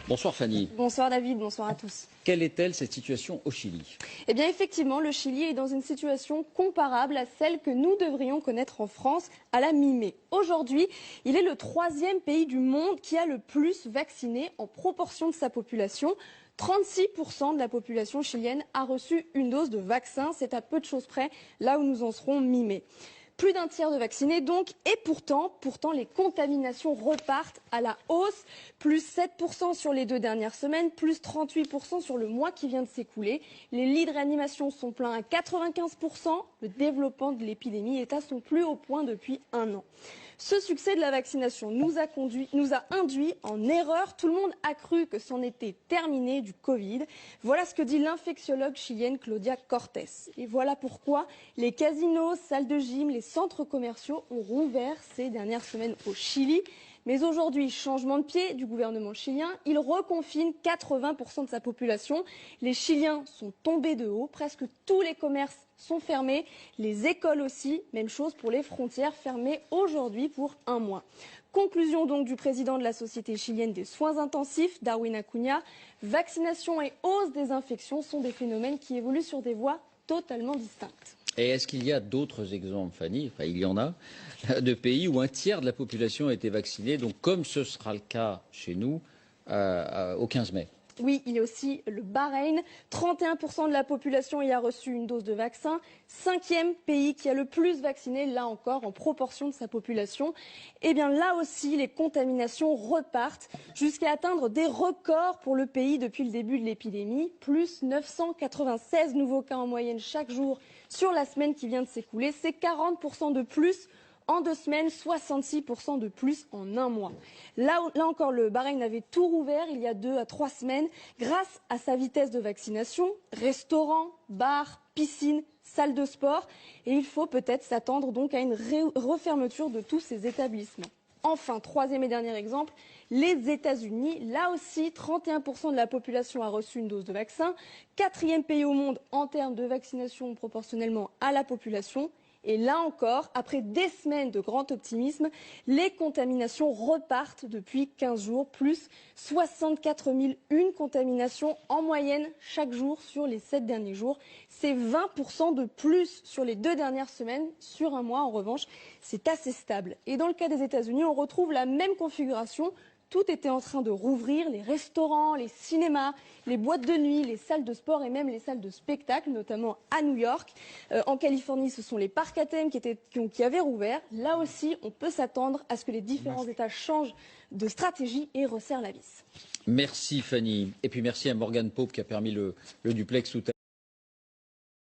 Bonsoir Fanny. Bonsoir David, bonsoir à tous. Quelle est-elle cette situation au Chili? Eh bien effectivement, le Chili est dans une situation comparable à celle que nous devrions connaître en France à la mi-mai. Aujourd'hui, il est le 3e pays du monde qui a le plus vacciné en proportion de sa population. 36% de la population chilienne a reçu une dose de vaccin. C'est à peu de choses près là où nous en serons mi-mai. Plus d'un tiers de vaccinés donc, et pourtant les contaminations repartent à la hausse. Plus 7% sur les 2 dernières semaines, plus 38% sur le mois qui vient de s'écouler. Les lits de réanimation sont pleins à 95%. Le développement de l'épidémie est à son plus haut point depuis un an. Ce succès de la vaccination nous a induit en erreur. Tout le monde a cru que c'en était terminé du Covid. Voilà ce que dit l'infectiologue chilienne Claudia Cortés. Et voilà pourquoi les casinos, salles de gym, les centres commerciaux ont rouvert ces dernières semaines au Chili. Mais aujourd'hui, changement de pied du gouvernement chilien, il reconfine 80% de sa population. Les Chiliens sont tombés de haut, presque tous les commerces sont fermés, les écoles aussi, même chose pour les frontières fermées aujourd'hui pour un mois. Conclusion donc du président de la Société chilienne des soins intensifs, Darwin Acuna, vaccination et hausse des infections sont des phénomènes qui évoluent sur des voies totalement distinctes. Et est-ce qu'il y a d'autres exemples, Fanny, enfin il y en a, de pays où un tiers de la population a été vaccinée, donc comme ce sera le cas chez nous au 15 mai? Oui, il y a aussi le Bahreïn. 31% de la population y a reçu une dose de vaccin. 5e pays qui a le plus vacciné, là encore, en proportion de sa population. Eh bien, là aussi, les contaminations repartent jusqu'à atteindre des records pour le pays depuis le début de l'épidémie. Plus 996 nouveaux cas en moyenne chaque jour sur la semaine qui vient de s'écouler. C'est 40% de plus en 2 semaines, 66% de plus en un mois. Là encore, le Bahreïn avait tout rouvert il y a 2 à 3 semaines grâce à sa vitesse de vaccination. Restaurants, bars, piscines, salles de sport. Et il faut peut-être s'attendre donc à une refermeture de tous ces établissements. Enfin, 3e et dernier exemple, les États-Unis. Là aussi, 31% de la population a reçu une dose de vaccin. 4e pays au monde en termes de vaccination proportionnellement à la population. Et là encore, après des semaines de grand optimisme, les contaminations repartent depuis 15 jours, plus 64 001 contaminations en moyenne chaque jour sur les 7 derniers jours. C'est 20% de plus sur les 2 dernières semaines. Sur un mois, en revanche, c'est assez stable. Et dans le cas des États-Unis, on retrouve la même configuration. Tout était en train de rouvrir, les restaurants, les cinémas, les boîtes de nuit, les salles de sport et même les salles de spectacle, notamment à New York. En Californie, ce sont les parcs à thème qui avaient rouvert. Là aussi, on peut s'attendre à ce que les différents États changent de stratégie et resserrent la vis. Merci Fanny. Et puis merci à Morgane Pope qui a permis le duplex tout à l'heure.